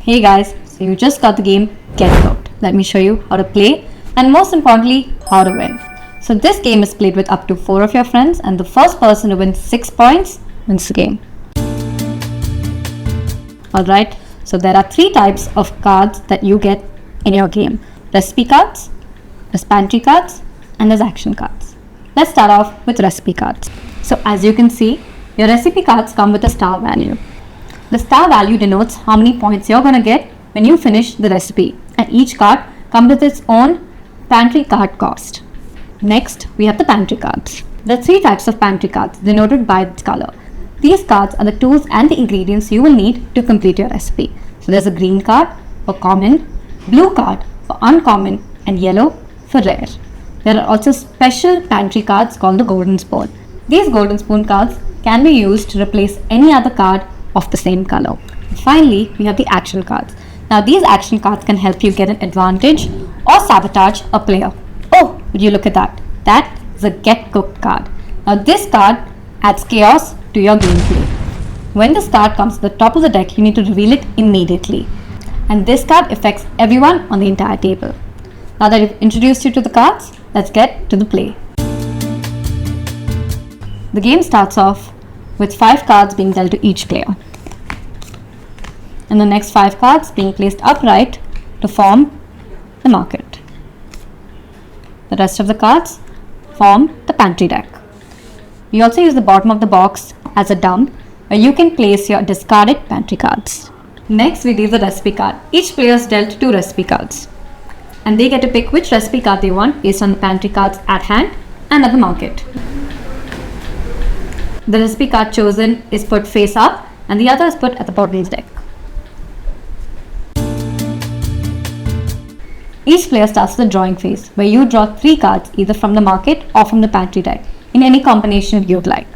Hey guys, so you just got the game Get Cooked. Let me show you how to play and most importantly, how to win. So this game is played with up to 4 of your friends and the first person to win 6 points wins the game. Alright, so there are 3 types of cards that you get in your game. Recipe cards, there's pantry cards and there's action cards. Let's start off with recipe cards. So as you can see, your recipe cards come with a star value. The star value denotes how many points you're going to get when you finish the recipe, and each card comes with its own pantry card cost. Next, we have the pantry cards. There are 3 types of pantry cards denoted by its color. These cards are the tools and the ingredients you will need to complete your recipe. So there's a green card for common, blue card for uncommon, and yellow for rare. There are also special pantry cards called the golden spoon. These golden spoon cards can be used to replace any other card of the same color. Finally, we have the action cards. Now these action cards can help you get an advantage or sabotage a player. Oh, would you look at that? That is a Get Cooked card. Now this card adds chaos to your gameplay. When this card comes to the top of the deck, you need to reveal it immediately. And this card affects everyone on the entire table. Now that I've introduced you to the cards, let's get to the play. The game starts off with 5 cards being dealt to each player, and the next 5 cards being placed upright to form the market. The rest of the cards form the pantry deck. We also use the bottom of the box as a dump where you can place your discarded pantry cards. Next, we leave the recipe card. Each player is dealt 2 recipe cards, and they get to pick which recipe card they want based on the pantry cards at hand and at the market. The recipe card chosen is put face up and the other is put at the bottom of the deck. Each player starts the drawing phase where you draw 3 cards either from the market or from the pantry deck in any combination you'd like.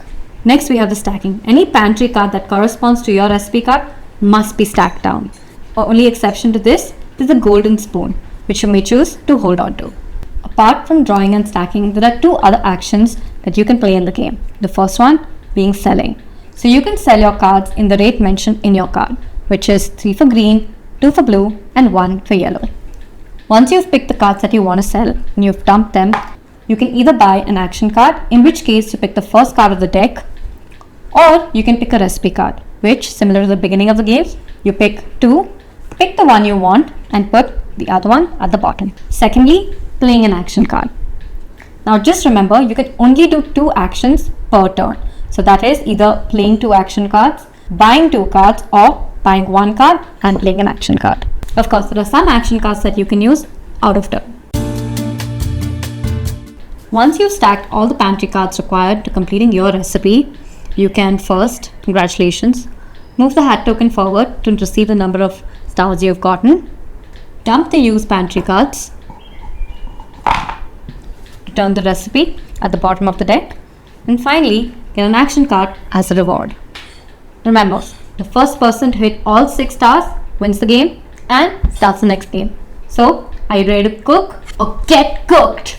Next, we have the stacking. Any pantry card that corresponds to your recipe card must be stacked down. The only exception to this is the golden spoon, which you may choose to hold on to. Apart from drawing and stacking, there are 2 other actions that you can play in the game. The first one being selling. So you can sell your cards in the rate mentioned in your card, which is 3 for green, 2 for blue, and 1 for yellow. Once you've picked the cards that you want to sell and you've dumped them, you can either buy an action card, in which case you pick the first card of the deck, or you can pick a recipe card, which, similar to the beginning of the game, you pick 2, pick the one you want, and put the other one at the bottom. Secondly, playing an action card. Now just remember, you can only do 2 actions per turn. So that is either playing 2 action cards, buying 2 cards, or buying 1 card and playing an action card. Of course, there are some action cards that you can use out of turn. Once you've stacked all the pantry cards required to completing your recipe, you can first, congratulations, move the hat token forward to receive the number of stars you've gotten, dump the used pantry cards, return the recipe at the bottom of the deck, and finally get an action card as a reward. Remember, the first person to hit all 6 stars wins the game and starts the next game. So, are you ready to cook or get cooked?